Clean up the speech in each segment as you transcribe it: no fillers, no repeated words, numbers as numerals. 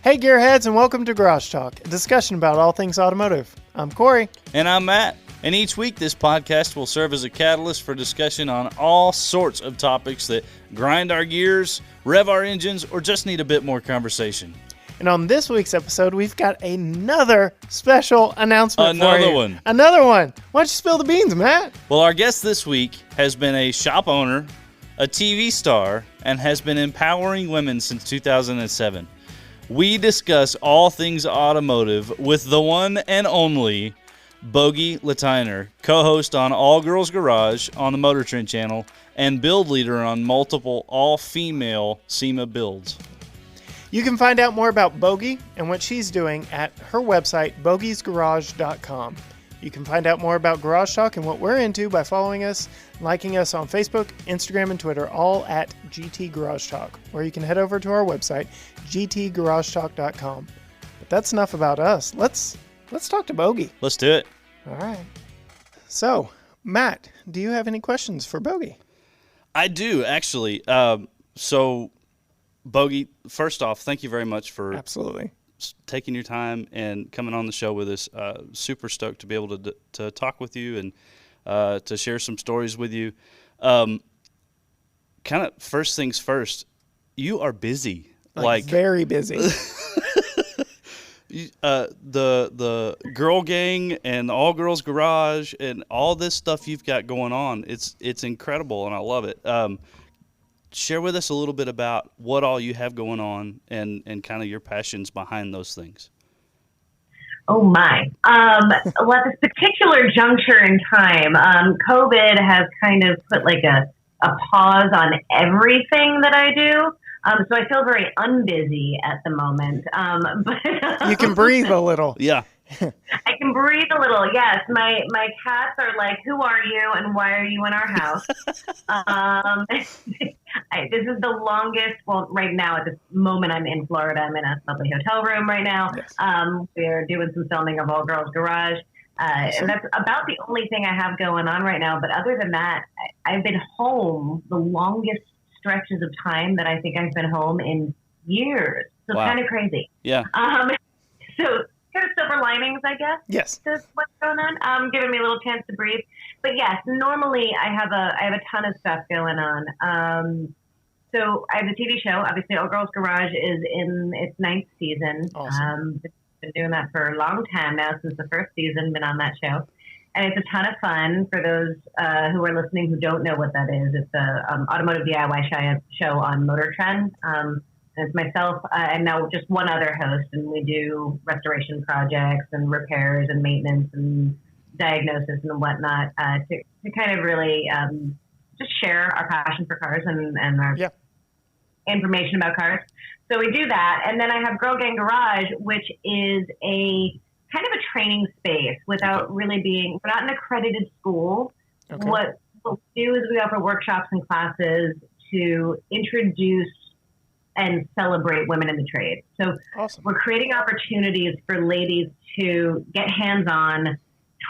Hey gearheads, and welcome to Garage Talk, a discussion about all things automotive. I'm Cory. And I'm Matt. And each week this podcast will serve as a catalyst for discussion on all sorts of topics that grind our gears, rev our engines, or just need a bit more conversation. And on this week's episode, we've got another special announcement for you. Another one. Why don't you spill the beans, Matt? Well, our guest this week has been a shop owner, a TV star, and has been empowering women since 2007. We discuss all things automotive with the one and only Bogi Lateiner, co-host on All Girls Garage on the MotorTrend channel and build leader on multiple all-female SEMA builds. You can find out more about Bogi and what she's doing at her website, bogisgarage.com. You can find out more about Garage Talk and what we're into by following us, liking us on Facebook, Instagram, and Twitter, all at GT Garage Talk, or you can head over to our website, gtgaragetalk.com. But that's enough about us. Let's talk to Bogi. Let's do it. All right. So, Matt, do you have any questions for Bogi? I do, actually. So, Bogi, first off, thank you very much for Absolutely. Taking your time and coming on the show with us. Super stoked to be able to talk with you and to share some stories with you. Kind of first things first, you are busy. Like very busy. The girl gang and the all girls garage and all this stuff you've got going on. It's incredible and I love it. Share with us a little bit about what all you have going on and kind of your passions behind those things. Oh my. Well, at this particular juncture in time, COVID has kind of put like a pause on everything that I do. So I feel very unbusy at the moment. But you can breathe a little. Yeah. I can breathe a little. Yes. My cats are like, who are you and why are you in our house? This is the longest, well, right now at this moment I'm in Florida. I'm in a lovely hotel room right now. Yes. We're doing some filming of All Girls Garage. And that's about the only thing I have going on right now. But other than that, I've been home the longest stretches of time that I think I've been home in years. So wow. It's kind of crazy. Yeah. So kind of silver linings, I guess. Yes. Is what's going on. Giving me a little chance to breathe. But yes, normally I have a ton of stuff going on. So I have a TV show. Obviously, All Girls Garage is in its 9th season. Awesome. Been doing that for a long time now, since the first season. Been on that show, and it's a ton of fun for those who are listening who don't know what that is. It's a automotive DIY show on MotorTrend. And it's myself and now just one other host, and we do restoration projects and repairs and maintenance and diagnosis and whatnot to kind of really just share our passion for cars and our information about cars. So we do that. And then I have Girl Gang Garage, which is a kind of a training space without really being, we're not an accredited school. Okay. What we'll do is we offer workshops and classes to introduce and celebrate women in the trade. So awesome. We're creating opportunities for ladies to get hands-on,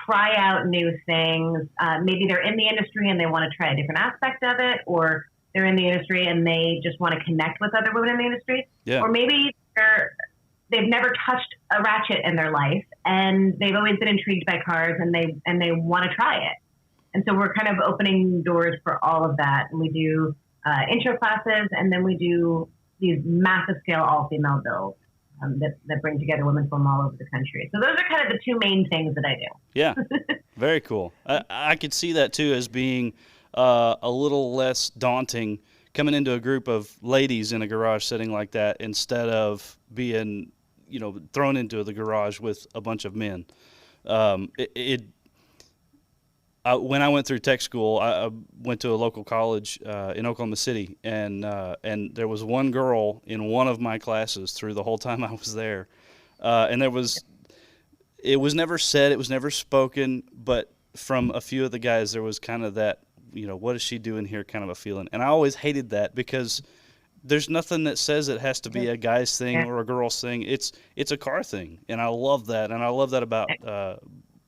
try out new things. Maybe they're in the industry and they want to try a different aspect of it, or they're in the industry and they just want to connect with other women in the industry. Yeah. Or maybe they've never touched a ratchet in their life and they've always been intrigued by cars and they want to try it. And so we're kind of opening doors for all of that. And we do intro classes, and then we do these massive scale all-female builds. That bring together women from all over the country. So those are kind of the two main things that I do. Yeah, very cool. I could see that too as being a little less daunting coming into a group of ladies in a garage setting like that instead of being, thrown into the garage with a bunch of men. When I went through tech school, I went to a local college in Oklahoma City, and there was one girl in one of my classes through the whole time I was there, and it was never said, it was never spoken, but from a few of the guys there was kind of that, what is she doing here kind of a feeling, and I always hated that because there's nothing that says it has to be a guy's thing or a girl's thing. It's a car thing, and I love that, and I love that about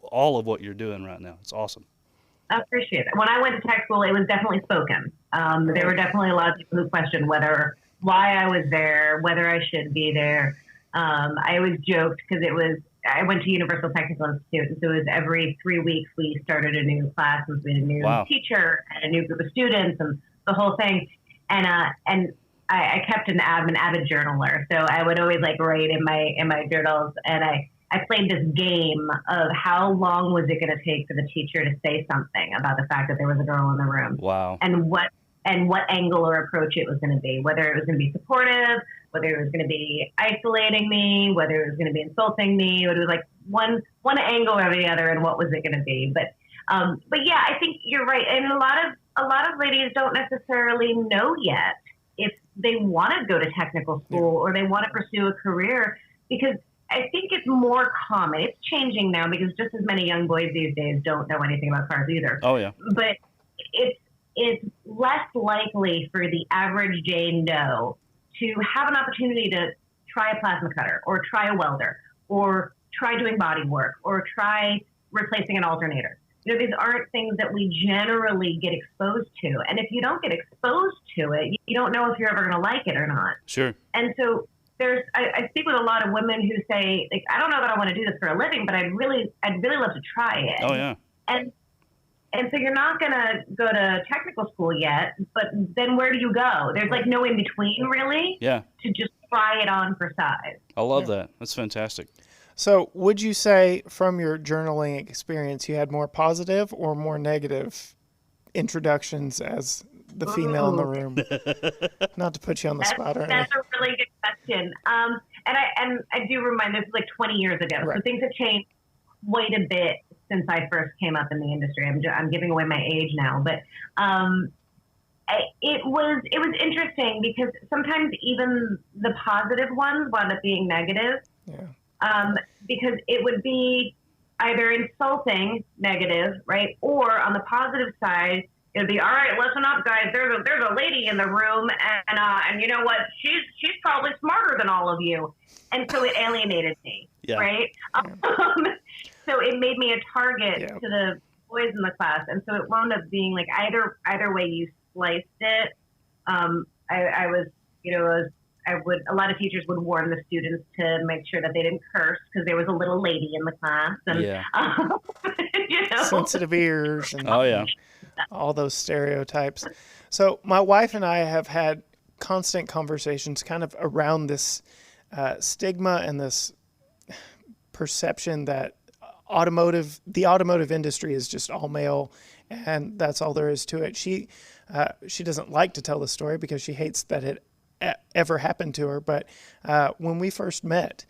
all of what you're doing right now. It's awesome. I appreciate it. When I went to tech school, it was definitely spoken. There were definitely a lot of people who questioned why I was there, whether I should be there. I always joked because I went to Universal Technical Institute, and so it was every 3 weeks we started a new class, and we had a new teacher and a new group of students, and the whole thing. And I kept an avid journaler, so I would always like write in my journals, and I played this game of how long was it going to take for the teacher to say something about the fact that there was a girl in the room. Wow. And what angle or approach it was going to be, whether it was going to be supportive, whether it was going to be isolating me, whether it was going to be insulting me, or it was like one angle or the other, and what was it going to be. But yeah, I think you're right. And a lot of ladies don't necessarily know yet if they want to go to technical school or they want to pursue a career, because I think it's more common. It's changing now because just as many young boys these days don't know anything about cars either. Oh, yeah. But it's less likely for the average Jane Doe to have an opportunity to try a plasma cutter or try a welder or try doing body work or try replacing an alternator. You know, these aren't things that we generally get exposed to. And if you don't get exposed to it, you don't know if you're ever going to like it or not. Sure. And so I speak with a lot of women who say, like, I don't know that I want to do this for a living, but I'd really love to try it. Oh, yeah. And so you're not going to go to technical school yet, but then where do you go? There's like no in between really. Yeah. To just try it on for size. I love that. That's fantastic. So would you say from your journaling experience, you had more positive or more negative introductions as the female in the room? Not to put you on the spot or anything. That's a really good question. And I do remind, this is like 20 years ago. Right. So things have changed quite a bit since I first came up in the industry. I'm giving away my age now, but it was interesting because sometimes even the positive ones wound up being negative. Yeah. Because it would be either insulting, negative, right? Or on the positive side, it would be, all right, listen up, guys. There's a lady in the room, and you know what? She's probably smarter than all of you, and so it alienated me, right? So it made me a target to the boys in the class, and so it wound up being like either way you sliced it. I was, you know, a lot of teachers would warn the students to make sure that they didn't curse because there was a little lady in the class, and you know, sensitive ears, and oh, all those stereotypes. So my wife and I have had constant conversations kind of around this stigma and this perception that the automotive industry is just all male, and that's all there is to it. She doesn't like to tell the story because she hates that it ever happened to her. But when we first met,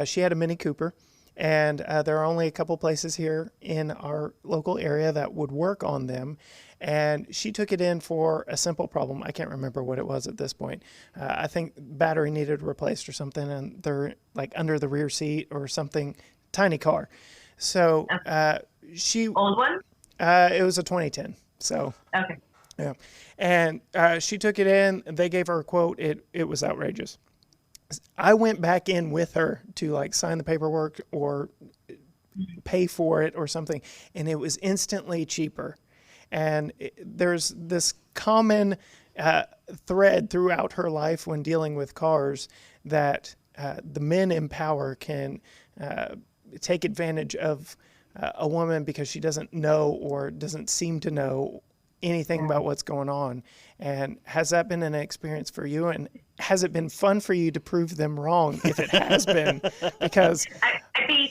she had a Mini Cooper, and there are only a couple places here in our local area that would work on them. And she took it in for a simple problem. I can't remember what it was at this point. I think battery needed replaced or something, and they're like under the rear seat or something. Tiny car. So she old one. It was a 2010. So okay. Yeah, and she took it in. They gave her a quote. It was outrageous. I went back in with her to like sign the paperwork or pay for it or something, and it was instantly cheaper. And there's this common thread throughout her life when dealing with cars that the men in power can take advantage of a woman because she doesn't know or doesn't seem to know anything about what's going on. And has that been an experience for you? And has it been fun for you to prove them wrong if it has been? Because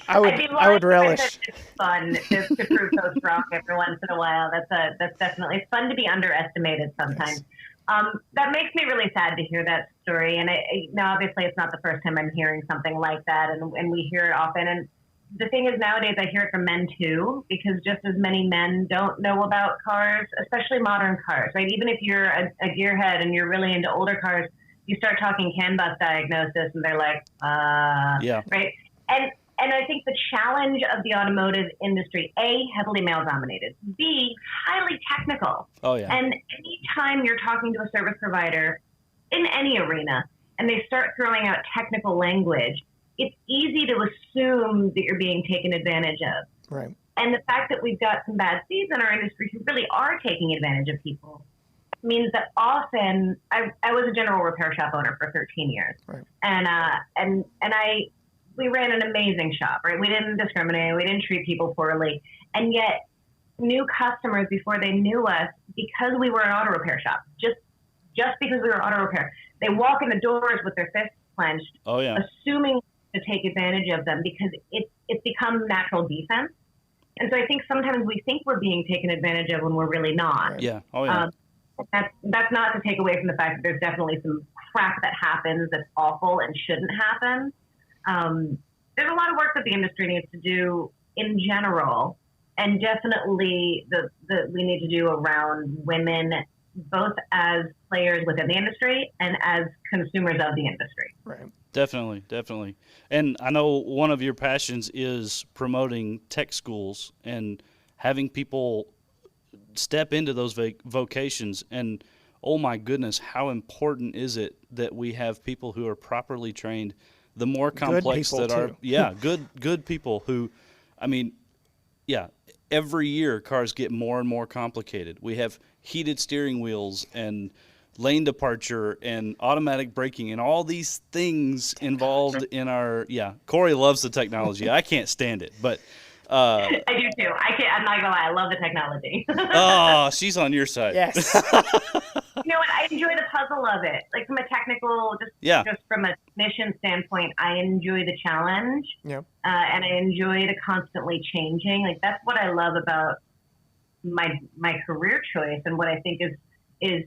I would relish. It's fun to prove those wrong every once in a while. That's definitely, it's fun to be underestimated sometimes. Yes. That makes me really sad to hear that story. And now obviously it's not the first time I'm hearing something like that, and we hear it often. And the thing is, nowadays I hear it from men too, because just as many men don't know about cars, especially modern cars, right? Even if you're a gearhead and you're really into older cars, you start talking CAN bus diagnosis and they're like, right? And I think the challenge of the automotive industry, A, heavily male dominated, B, highly technical. Oh, yeah. And anytime you're talking to a service provider in any arena and they start throwing out technical language, it's easy to assume that you're being taken advantage of. Right. And the fact that we've got some bad seeds in our industry who really are taking advantage of people means that often I was a general repair shop owner for 13 years, Right. and we ran an amazing shop, right? We didn't discriminate, we didn't treat people poorly, and yet new customers before they knew us, because we were an auto repair shop, just because we were auto repair, they walk in the doors with their fists clenched, assuming to take advantage of them because it's become natural defense. And so I think sometimes we think we're being taken advantage of when we're really not. Right. Yeah. Oh yeah. That's not to take away from the fact that there's definitely some crap that happens that's awful and shouldn't happen. There's a lot of work that the industry needs to do in general, and definitely we need to do around women, both as players within the industry and as consumers of the industry. Right. Definitely. And I know one of your passions is promoting tech schools and having people step into those vocations. And oh my goodness, how important is it that we have people who are properly trained? The more complex that are, good people who, I mean, every year cars get more and more complicated. We have heated steering wheels and lane departure and automatic braking and all these things involved in our, Cory loves the technology. I can't stand it, but I do too. I'm not gonna lie, I love the technology. Oh, she's on your side. Yes. You know what? I enjoy the puzzle of it. Like from a technical, just from a mission standpoint, I enjoy the challenge. Yeah. And I enjoy the constantly changing. Like that's what I love about my career choice, and what I think is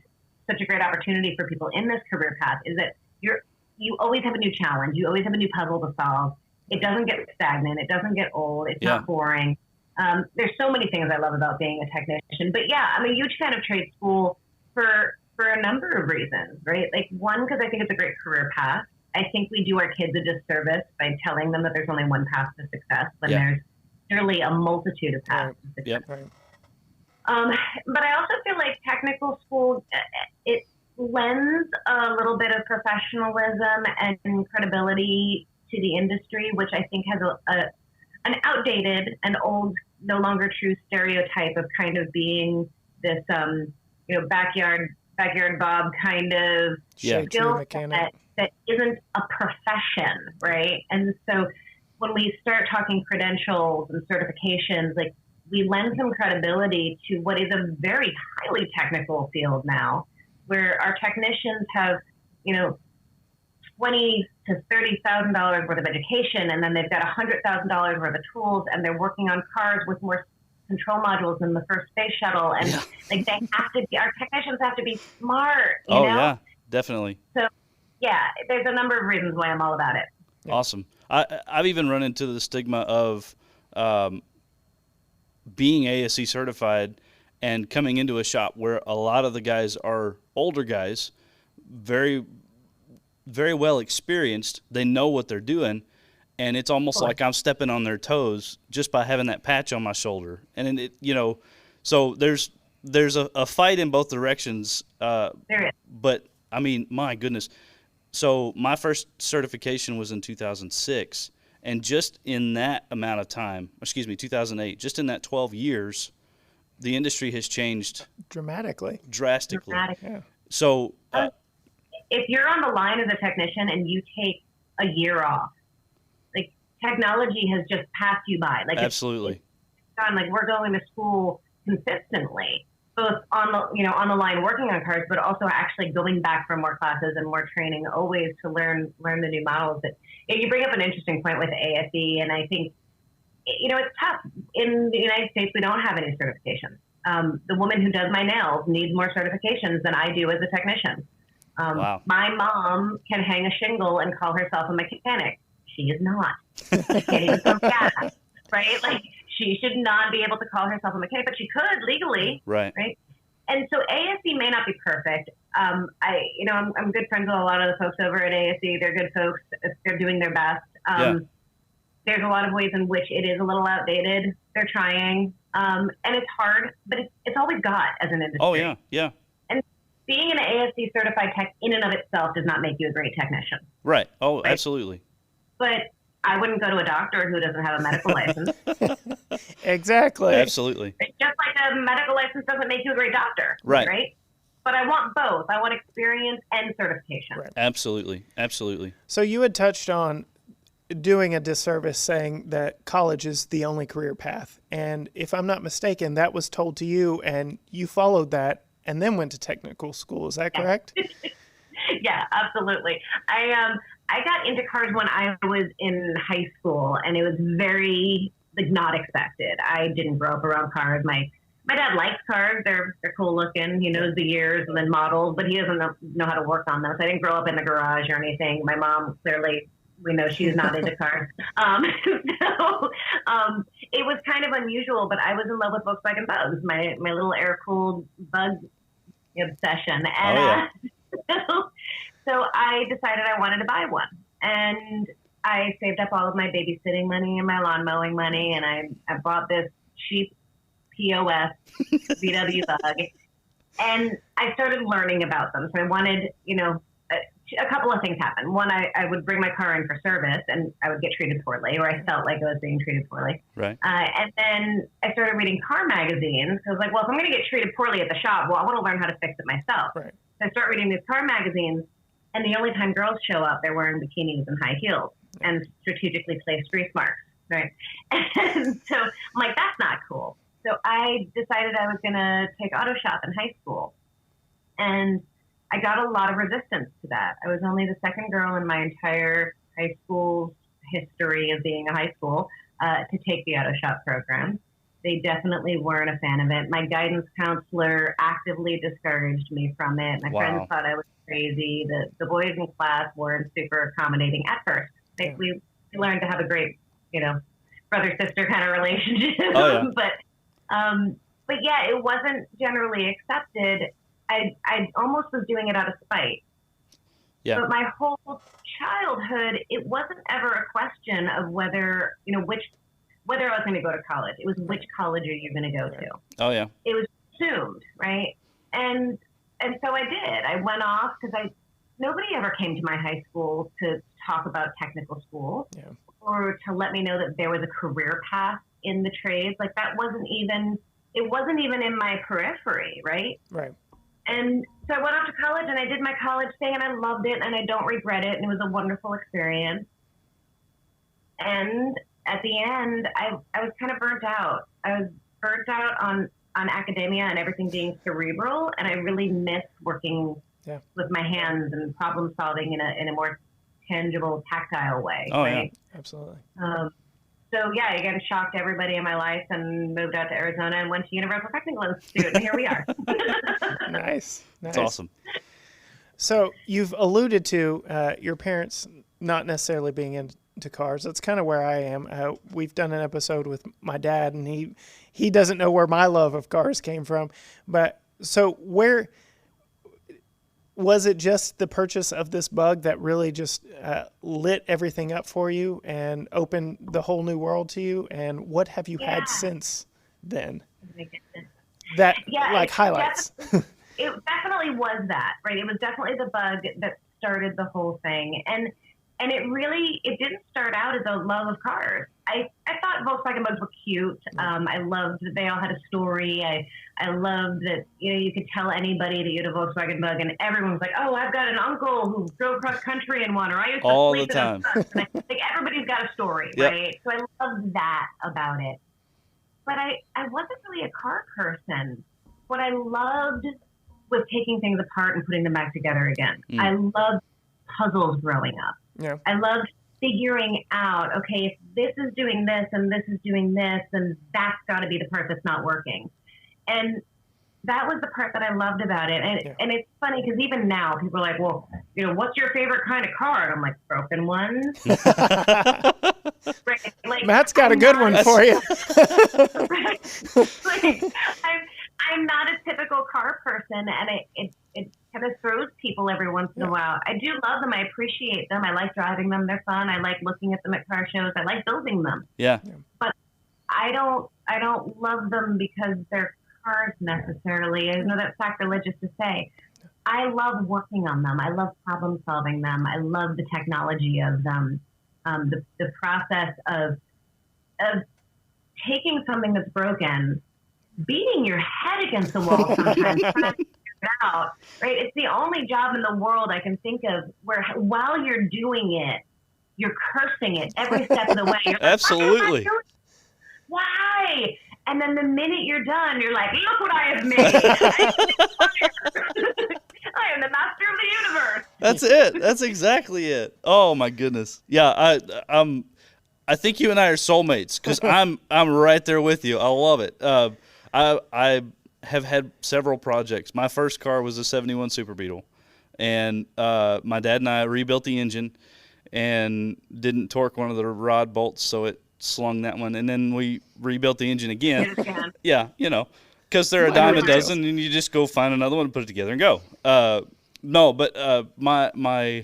such a great opportunity for people in this career path is that you always have a new challenge. You always have a new puzzle to solve. It doesn't get stagnant. It doesn't get old. It's not boring. There's so many things I love about being a technician. But yeah, I'm a huge fan of trade school for a number of reasons, right? Like one, because I think it's a great career path. I think we do our kids a disservice by telling them that there's only one path to success when there's surely a multitude of paths to success. Right. But I also feel like technical school, it lends a little bit of professionalism and credibility to the industry, which I think has an outdated and old, no longer true stereotype of kind of being this, backyard Bob kind of skill set that isn't a profession, right? And so when we start talking credentials and certifications, like we lend some credibility to what is a very highly technical field now, where our technicians have, $20,000 to $30,000 worth of education, and then they've got $100,000 worth of tools, and they're working on cars with more control modules than the first space shuttle, and like they have to be, our technicians have to be smart. You know? Yeah, definitely. So there's a number of reasons why I'm all about it. Yeah. Awesome. I've even run into the stigma of being ASE certified and coming into a shop where a lot of the guys are older guys, very, very well experienced. They know what they're doing, and it's almost like I'm stepping on their toes just by having that patch on my shoulder. And so there's a fight in both directions. There is. But I mean, my goodness. So my first certification was in 2006. And just in that amount of time, 2008, just in that 12 years, the industry has changed drastically. Yeah. So if you're on the line as a technician and you take a year off, like technology has just passed you by. Like absolutely. Like we're going to school consistently, both on the line working on cars, but also actually going back for more classes and more training, always to learn the new models. But you bring up an interesting point with ASE, and I think it's tough. In the United States, we don't have any certifications. The woman who does my nails needs more certifications than I do as a technician. Wow. My mom can hang a shingle and call herself a mechanic. She is not. She can't even pump gas, right? Like she should not be able to call herself a mechanic, but she could legally, right? And so ASE may not be perfect. I'm good friends with a lot of the folks over at ASE. They're good folks. They're doing their best. There's a lot of ways in which it is a little outdated. They're trying, and it's hard, but it's all we've got as an industry. Oh yeah. And being an ASE certified tech in and of itself does not make you a great technician. Right. Oh, right? Absolutely. But I wouldn't go to a doctor who doesn't have a medical license. Exactly. Absolutely. Just like a medical license doesn't make you a great doctor. Right. Right. but I want both. I want experience and certification. Right. Absolutely. Absolutely. So you had touched on doing a disservice saying that college is the only career path. And if I'm not mistaken, that was told to you and you followed that and then went to technical school. Is that correct? Yeah, absolutely. I got into cars when I was in high school, and it was very not expected. I didn't grow up around cars. My dad likes cars. They're cool looking. He knows the years and then models, but he doesn't know how to work on them. So I didn't grow up in the garage or anything. My mom, clearly, we know she's not into cars. It was kind of unusual, but I was in love with Volkswagen Bugs, my little air-cooled bug obsession. And so I decided I wanted to buy one. And I saved up all of my babysitting money and my lawn mowing money, and I bought this cheap POS VW Bug. And I started learning about them. So I wanted, a couple of things happened. One, I would bring my car in for service, and I would get treated poorly, or I felt like I was being treated poorly. Right. And then I started reading car magazines. So I was like, well, if I'm going to get treated poorly at the shop, well, I want to learn how to fix it myself. Right. So I start reading these car magazines, and the only time girls show up, they're wearing bikinis and high heels and strategically placed grease marks, right? And so I'm like, that's not cool. So I decided I was going to take auto shop in high school. And I got a lot of resistance to that. I was only the second girl in my entire high school history of being a high school to take the auto shop program. They definitely weren't a fan of it. My guidance counselor actively discouraged me from it. My friends thought I was crazy. The boys in class weren't super accommodating at first. We learned to have a great, brother-sister kind of relationship. Oh, yeah. But yeah, it wasn't generally accepted. I almost was doing it out of spite. Yeah. But my whole childhood, it wasn't ever a question of whether I was going to go to college. It was which college are you going to go to? Oh, yeah. It was assumed, right? And so I did. I went off because nobody ever came to my high school to talk about technical school or to let me know that there was a career path in the trades. Like it wasn't even in my periphery, right? Right. And so I went off to college and I did my college thing and I loved it and I don't regret it. And it was a wonderful experience. And at the end, I was kind of burnt out. I was burnt out on academia and everything being cerebral. And I really missed working with my hands and problem solving in a more tangible, tactile way. Oh, right? Yeah, absolutely. So yeah, again, shocked everybody in my life and moved out to Arizona and went to Universal Technical Institute, and here we are. Nice. That's awesome. So you've alluded to your parents not necessarily being into cars. That's kind of where I am. We've done an episode with my dad, and he doesn't know where my love of cars came from. But so where was it just the purchase of this Bug that really just lit everything up for you and opened the whole new world to you? And what have you had since then? That highlights. It definitely was that, right? It was definitely the Bug that started the whole thing. And it didn't start out as a love of cars. I thought Volkswagen Bugs were cute. I loved that they all had a story. I loved that, you could tell anybody that you had a Volkswagen Bug and everyone's like, oh, I've got an uncle who drove cross country in one, or I used to all sleep the time. Like everybody's got a story, right? So I loved that about it. But I wasn't really a car person. What I loved was taking things apart and putting them back together again. I loved puzzles growing up. Yeah. I loved figuring out, okay, if this is doing this and this is doing this, then that's got to be the part that's not working. And that was the part that I loved about it. And it's funny because even now people are like, well, what's your favorite kind of car? And I'm like, broken ones. Right? Like, Matt's got a good one for you. Right? I'm not a typical car person, and it kind of throws people every once in a while. I do love them. I appreciate them. I like driving them. They're fun. I like looking at them at car shows. I like building them. Yeah. But I don't love them because they're cars necessarily. I know that's sacrilegious to say. I love working on them. I love problem solving them. I love the technology of them. The process of taking something that's broken, beating your head against the wall sometimes, trying to figure out, right? It's the only job in the world I can think of where while you're doing it, you're cursing it every step of the way. You're like, Absolutely. why? And then the minute you're done, you're like, look what I have made. I am the master of the universe. That's it. That's exactly it. Oh my goodness. Yeah, I think you and I are soulmates because I'm right there with you. I love it. I have had several projects. My first car was a '71 Super Beetle, and my dad and I rebuilt the engine and didn't torque one of the rod bolts, so it slung that one, and then we rebuilt the engine again. Yeah, because they're a dime a dozen, and you just go find another one, put it together, and go. No, but my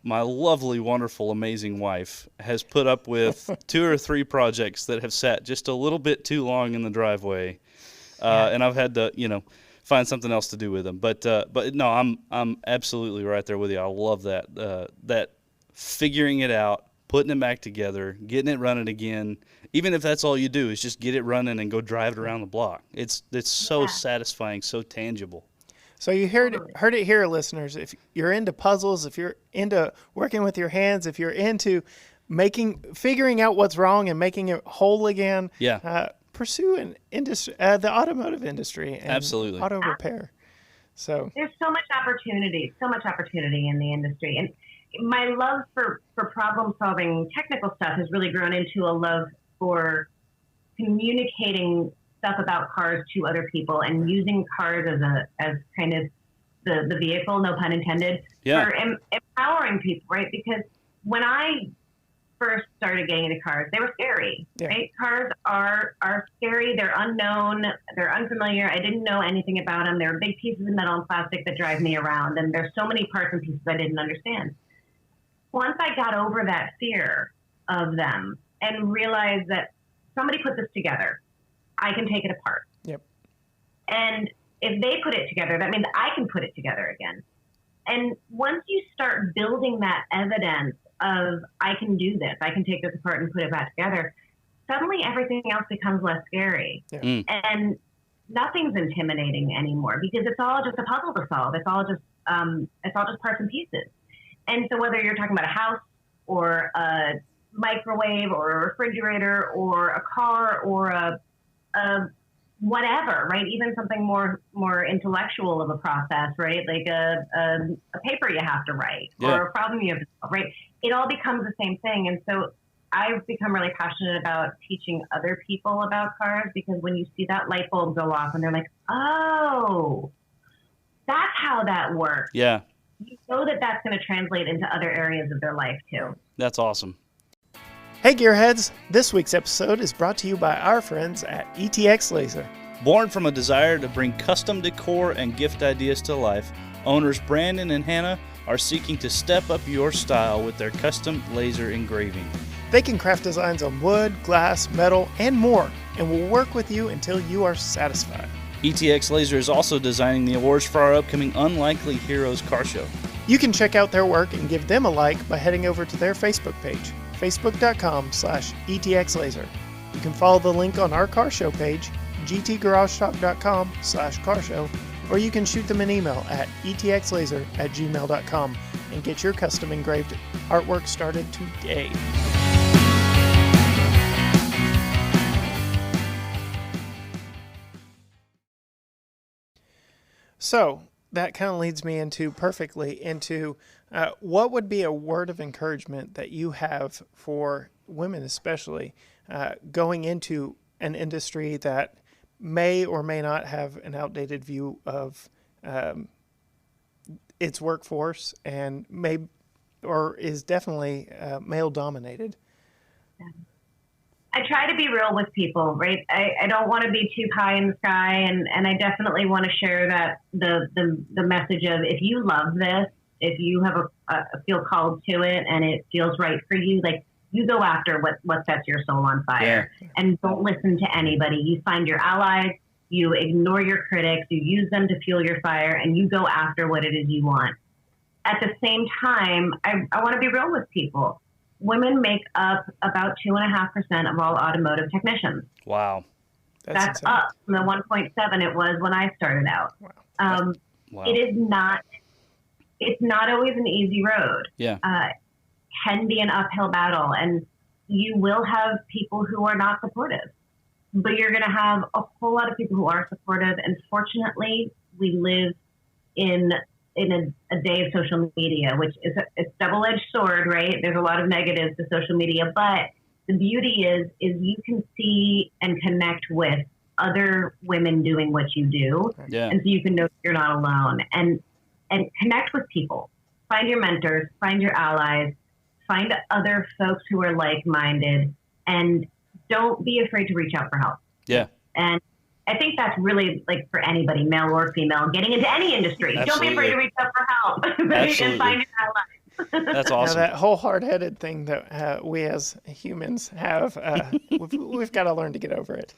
lovely, wonderful, amazing wife has put up with 2 or 3 projects that have sat just a little bit too long in the driveway, and I've had to, find something else to do with them. But no, I'm absolutely right there with you. I love that figuring it out, putting it back together, getting it running again. Even if that's all you do is just get it running and go drive it around the block. It's so satisfying, so tangible. So you heard it here, listeners. If you're into puzzles, if you're into working with your hands, if you're into figuring out what's wrong and making it whole again, pursue an industry, the automotive industry, and absolutely auto repair. So there's so much opportunity in the industry, and my love for problem solving technical stuff has really grown into a love for communicating stuff about cars to other people and using cars as kind of the vehicle, no pun intended, for empowering people, right? Because when I first started getting into cars, they were scary, right? Cars are scary. They're unknown. They're unfamiliar. I didn't know anything about them. They're big pieces of metal and plastic that drive me around, and there's so many parts and pieces I didn't understand. Once I got over that fear of them and realized that somebody put this together, I can take it apart. Yep. And if they put it together, that means I can put it together again. And once you start building that evidence of I can do this, I can take this apart and put it back together, suddenly everything else becomes less scary. Yeah. And nothing's intimidating anymore because it's all just a puzzle to solve. It's all just parts and pieces. And so whether you're talking about a house or a microwave or a refrigerator or a car or a whatever, right? Even something more intellectual of a process, right? Like a paper you have to write or a problem you have to solve, right? It all becomes the same thing. And so I've become really passionate about teaching other people about cars because when you see that light bulb go off and they're like, oh, that's how that works. Yeah. You know that's going to translate into other areas of their life too. That's awesome. Hey Gearheads, this week's episode is brought to you by our friends at ETX Laser. Born from a desire to bring custom decor and gift ideas to life, owners Brandon and Hannah are seeking to step up your style with their custom laser engraving. They can craft designs on wood, glass, metal, and more, and will work with you until you are satisfied. ETX Laser is also designing the awards for our upcoming Unlikely Heroes car show. You can check out their work and give them a like by heading over to their Facebook page, facebook.com/ETXLaser. You can follow the link on our car show page, gtgaragetalk.com/carshow, or you can shoot them an email at etxlaser@gmail.com and get your custom engraved artwork started today. So that kind of leads me perfectly into what would be a word of encouragement that you have for women, especially going into an industry that may or may not have an outdated view of its workforce and is definitely male dominated. I try to be real with people, right? I don't want to be too pie in the sky, and I definitely want to share that the message of if you love this, if you have feel called to it and it feels right for you, like you go after what sets your soul on fire, and don't listen to anybody. You find your allies, you ignore your critics, you use them to fuel your fire, and you go after what it is you want. At the same time, I want to be real with people. Women make up about 2.5% of all automotive technicians. Wow. That's up from the 1.7 it was when I started out. Wow. Wow. It's not always an easy road. Yeah. Can be an uphill battle, and you will have people who are not supportive, but you're going to have a whole lot of people who are supportive. And fortunately, we live in a day of social media, which is it's double-edged sword, right? There's a lot of negatives to social media, but the beauty is you can see and connect with other women doing what you do. Yeah. And so you can know you're not alone, and connect with people. Find your mentors, find your allies, find other folks who are like-minded, and don't be afraid to reach out for help. Yeah. And I think that's really, like, for anybody, male or female, getting into any industry. Absolutely. Don't be afraid to reach out for help. Absolutely. And find your allies. That's awesome. Now, that whole hard-headed thing that we as humans have, we've got to learn to get over it.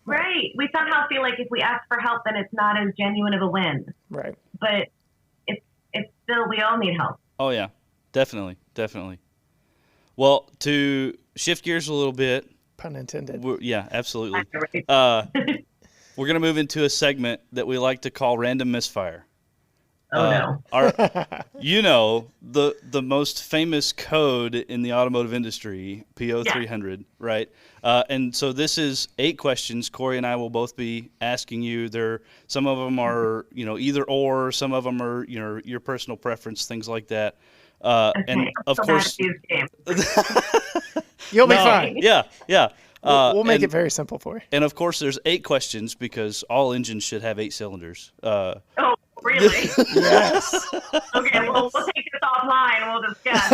Right. We somehow feel like if we ask for help, then it's not as genuine of a win. Right. But it's still, we all need help. Oh, yeah. Definitely. Well, to shift gears a little bit. Pun intended. Yeah, absolutely. We're going to move into a segment that we like to call Random Misfire. Oh, no. The most famous code in the automotive industry, PO300, right? And so this is 8 questions. Cory and I will both be asking you. Some of them are, either or. Some of them are, your personal preference, things like that. And of course, you'll be fine. Yeah. We'll make it very simple for you. And of course, there's 8 questions because all engines should have 8 cylinders. Oh, really? Yes. Okay, well, we'll take this offline. We'll discuss.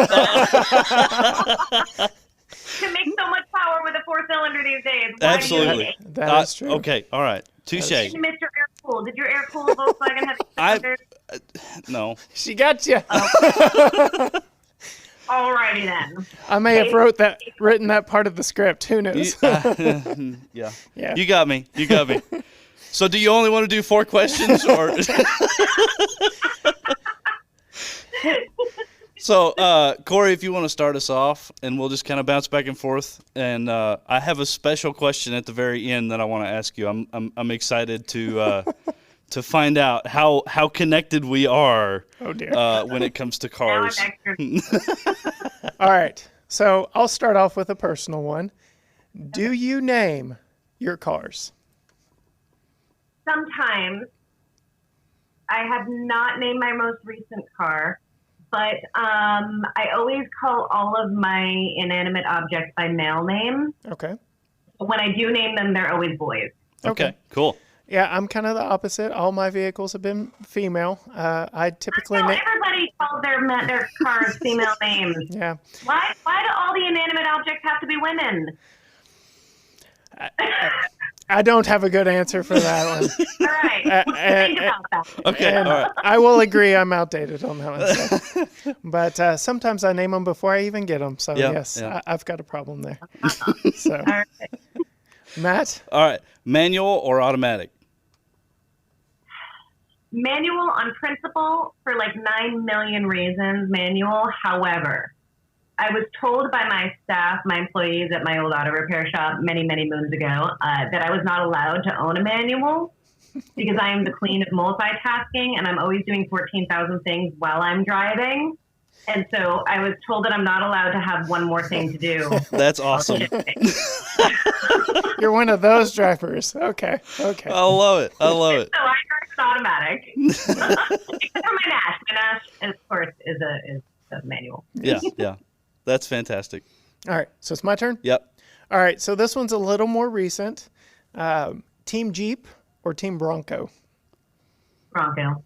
To make so much power with a 4-cylinder these days. Absolutely. That is true. Okay, all right. Touche. Mr. Air Cool, did your Air Cool Volkswagen have cylinders? No. She got you. Alrighty then. I may have written that part of the script. Who knows? Yeah. You got me. So do you only want to do 4 questions or? So, Cory, if you want to start us off, and we'll just kind of bounce back and forth. And I have a special question at the very end that I want to ask you. I'm excited to find out how connected we are. Oh dear. When it comes to cars. All right. So I'll start off with a personal one. Do you name your cars? Sometimes. I have not named my most recent car, but I always call all of my inanimate objects by male name. Okay. When I do name them, they're always boys. Okay, cool. Yeah, I'm kind of the opposite. All my vehicles have been female. I typically everybody calls their cars female names. Yeah. Why do all the inanimate objects have to be women? I don't have a good answer for that one. All right. Think about that. Okay. All right. I will agree I'm outdated on that one. So. But sometimes I name them before I even get them. So, yes, I've got a problem there. So, All right. Matt? All right. Manual or automatic? Manual on principle for like 9 million reasons, manual. However, I was told by my staff, my employees at my old auto repair shop many, many moons ago that I was not allowed to own a manual because I am the queen of multitasking and I'm always doing 14,000 things while I'm driving. And so I was told that I'm not allowed to have one more thing to do. That's awesome. You're one of those drivers. Okay. I love it. So I drive an automatic. Except for my Nash. My Nash, of course, is a manual. Yeah. That's fantastic. All right. So it's my turn? Yep. All right. So this one's a little more recent. Team Jeep or Team Bronco? Bronco.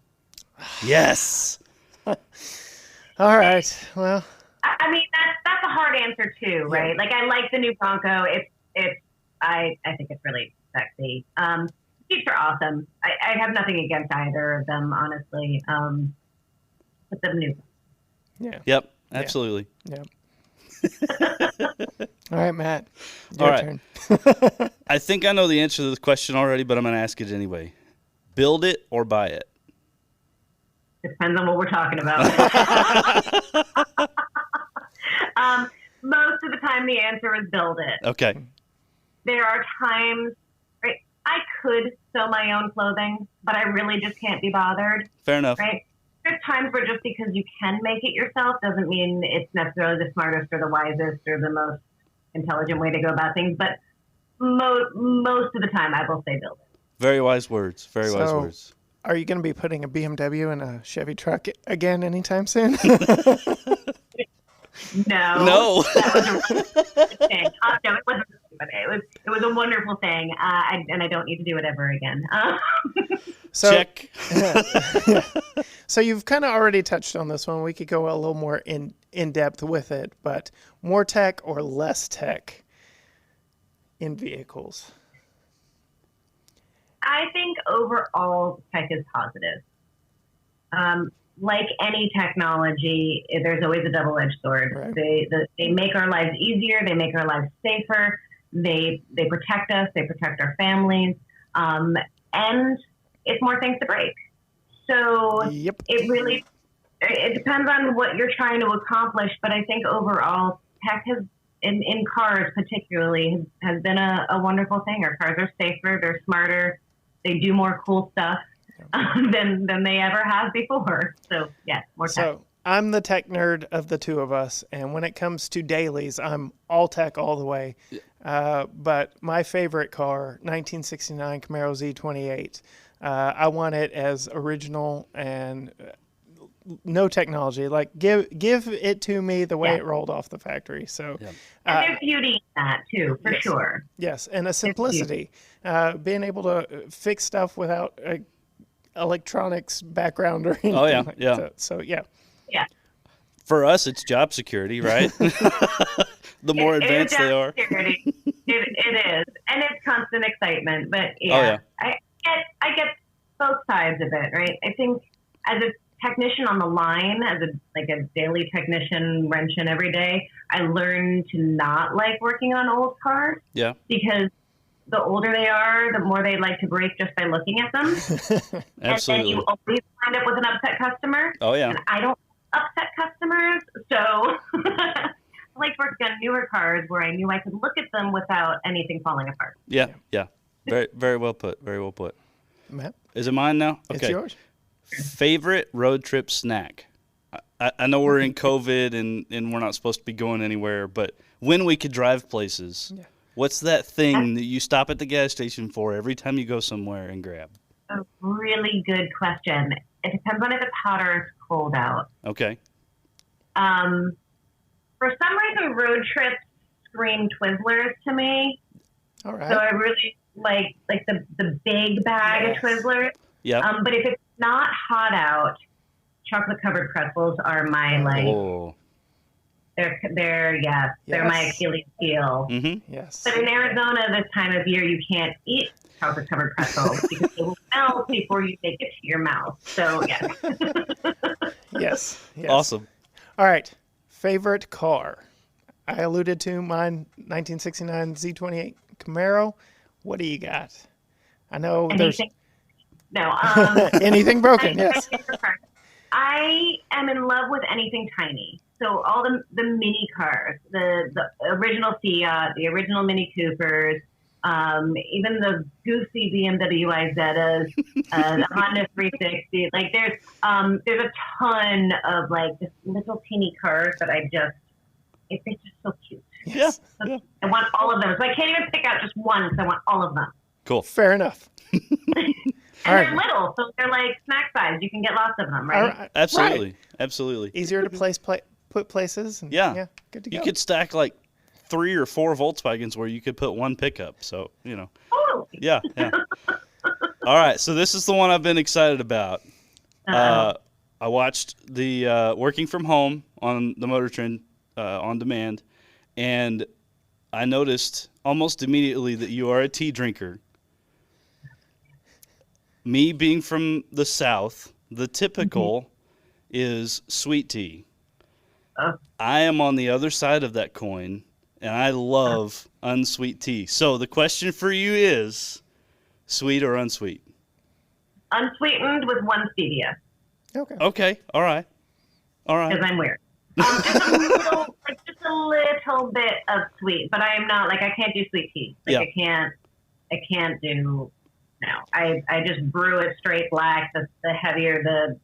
Yes. All right. Well, I mean, that's a hard answer too, right? Yeah. Like, I like the new Bronco. I think it's really sexy. Jeeps are awesome. I have nothing against either of them, honestly. But the new. Yeah. Yep. Absolutely. Yeah. All right, Matt. All right. Turn. I think I know the answer to this question already, but I'm going to ask it anyway. Build it or buy it? Depends on what we're talking about. Most of the time, the answer is build it. Okay. There are times, right? I could sew my own clothing, but I really just can't be bothered. Fair enough. Right? There's times where just because you can make it yourself doesn't mean it's necessarily the smartest or the wisest or the most intelligent way to go about things. But most of the time, I will say build it. Very wise words. Very wise words. Are you going to be putting a BMW in a Chevy truck again anytime soon? No. That was a really good thing. No, it wasn't. But it was a wonderful thing, and I don't need to do it ever again. So, check. So you've kind of already touched on this one. We could go a little more in depth with it, but more tech or less tech in vehicles? I think overall tech is positive. Like any technology, there's always a double-edged sword. Right. They make our lives easier. They make our lives safer. They protect us. They protect our families. And it's more things to break. So Yep. it depends on what you're trying to accomplish. But I think overall tech has, in cars particularly, has been a wonderful thing. Our cars are safer. They're smarter. They do more cool stuff than they ever have before. So, yeah, more tech. So I'm the tech nerd of the two of us, and when it comes to dailies, I'm all tech all the way. But my favorite car, 1969 Camaro Z28, I want it as original and no technology. Like give it to me the way it rolled off the factory. So, and there's beauty in that too, for sure. Yes, and a simplicity, being able to fix stuff without a electronics background or anything. Oh, yeah, like yeah. that. So yeah. For us, it's job security, right? The more advanced they are. It is, and it's constant excitement. But I get both sides of it, right? I think as a technician on the line, as a daily technician wrenching every day, I learned to not like working on old cars. Yeah. Because the older they are, the more they like to break just by looking at them. Absolutely. And then you always wind up with an upset customer. Oh, yeah. And I don't upset customers, so I like working on newer cars where I knew I could look at them without anything falling apart. Yeah. Very, very well put. Very well put. Matt? Is it mine now? Okay. It's yours. Favorite road trip snack? I know we're in COVID and we're not supposed to be going anywhere, but when we could drive places, what's that thing that you stop at the gas station for every time you go somewhere and grab? A really good question. It depends on if it's hot or it's cold out. Okay. For some reason, road trips scream Twizzlers to me. All right. So I really like the big bag of Twizzlers. Yeah. But if it's not hot out, chocolate covered pretzels are my they're my Achilles heel. Mm-hmm. Yes. But in Arizona this time of year you can't eat chocolate covered pretzels because they will melt before you take it to your mouth. So Yes. Awesome. All right. Favorite car? I alluded to mine, 1969 Z28 Camaro. What do you got? I know anything, anything broken. Yes. I am in love with anything tiny. So all the mini cars, the original Fiat, the original Mini Coopers, even the goofy BMW Izettas, the Honda 360. Like there's a ton of like just little teeny cars that it's just so cute. Yes. I want all of them. So I can't even pick out just one because I want all of them. Cool. Fair enough. And they're little, so they're like snack size. You can get lots of them, right? Absolutely. Right. Absolutely. Easier to put places. And, Yeah. Good to go. You could stack like 3 or 4 Volkswagens where you could put one pickup. So, Totally. Yeah. All right. So this is the one I've been excited about. I watched the Working From Home on the MotorTrend on demand, and I noticed almost immediately that you are a tea drinker. Me being from the South, the typical is sweet tea. I am on the other side of that coin, and I love unsweet tea. So the question for you is, sweet or unsweet? Unsweetened with 1 stevia. Okay. All right. Because I'm weird. Just a little bit of sweet, but I am not I can't do sweet tea. I can't do I just brew it straight black. The heavier, the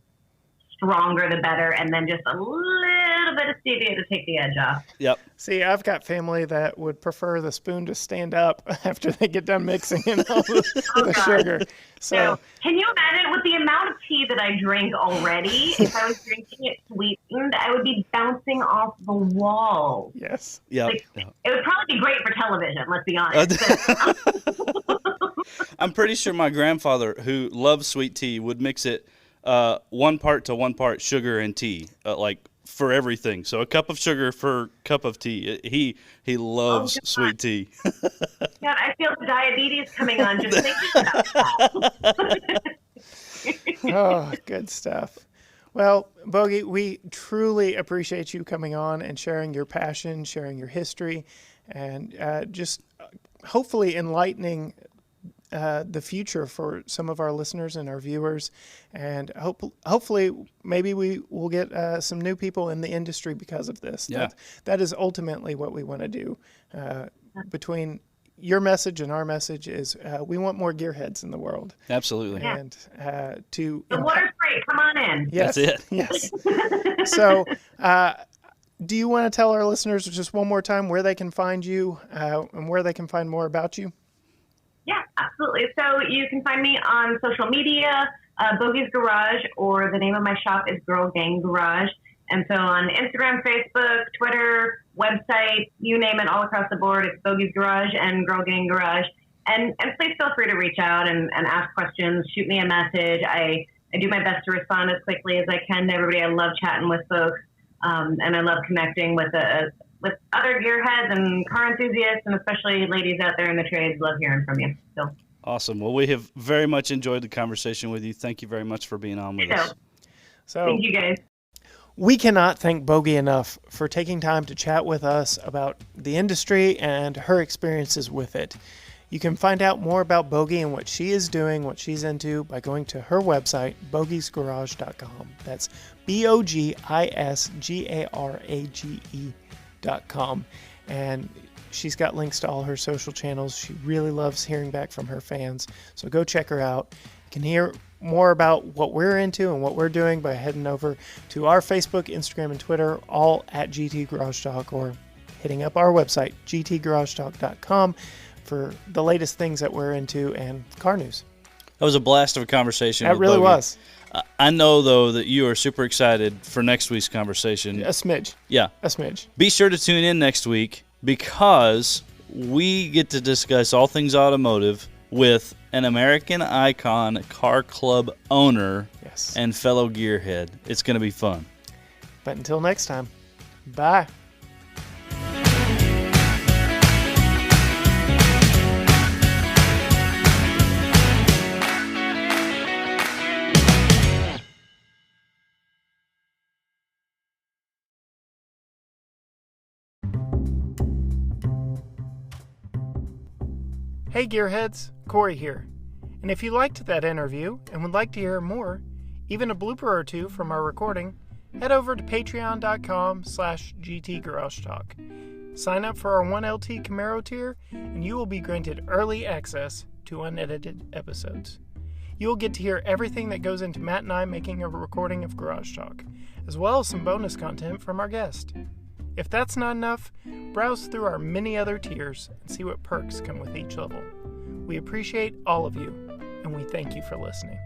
stronger, the better, and then just a little bit of stevia to take the edge off. Yep. See, I've got family that would prefer the spoon to stand up after they get done mixing in all the sugar. So, can you imagine with the amount of tea that I drink already, if I was drinking it sweetened, I would be bouncing off the wall. yes. Yep. It would probably be great for television, let's be honest. I'm pretty sure my grandfather, who loves sweet tea, would mix it 1 part to 1 part sugar and tea, like for everything. So a cup of sugar for a cup of tea. He loves sweet tea. God, I feel the diabetes coming on just thinking about that. Oh, good stuff. Well, Bogi, we truly appreciate you coming on and sharing your passion, sharing your history, and just hopefully enlightening the future for some of our listeners and our viewers, and hopefully maybe we will get some new people in the industry because of this. Yeah. That is ultimately what we want to do. Between your message and our message is we want more gearheads in the world. Absolutely. And The water's great. Come on in. Yes, That's it. Yes. So do you want to tell our listeners just one more time where they can find you and where they can find more about you? Yeah, absolutely. So you can find me on social media, Bogi's Garage, or the name of my shop is Girl Gang Garage. And so on Instagram, Facebook, Twitter, website, you name it, all across the board, it's Bogi's Garage and Girl Gang Garage. And please feel free to reach out and ask questions, shoot me a message. I do my best to respond as quickly as I can to everybody. I love chatting with folks, and I love connecting with other gearheads and car enthusiasts, and especially ladies out there in the trades. Love hearing from you. So Awesome. Well, we have very much enjoyed the conversation with you. Thank you very much for being on with us. So thank you guys. we cannot thank Bogi enough for taking time to chat with us about the industry and her experiences with it. You can find out more about Bogi and what she is doing, what she's into, by going to her website, bogisgarage.com. That's BOGISGARAGE.com. And she's got links to all her social channels. She really loves hearing back from her fans. So go check her out. You can hear more about what we're into and what we're doing by heading over to our Facebook, Instagram, and Twitter, all at GT Garage Talk, or hitting up our website, gtgaragetalk.com, for the latest things that we're into and car news. That was a blast of a conversation. That really Bogi. was. I know, though, that you are super excited for next week's conversation. A smidge. Yeah. A smidge. Be sure to tune in next week, because we get to discuss all things automotive with an American Icon Car Club owner Yes. and fellow gearhead. It's going to be fun. But until next time, bye. Hey Gearheads, Cory here. And if you liked that interview and would like to hear more, even a blooper or two from our recording, head over to patreon.com/GTGarageTalk. Sign up for our 1LT Camaro tier and you will be granted early access to unedited episodes. You will get to hear everything that goes into Matt and I making a recording of Garage Talk, as well as some bonus content from our guest. If that's not enough, browse through our many other tiers and see what perks come with each level. We appreciate all of you, and we thank you for listening.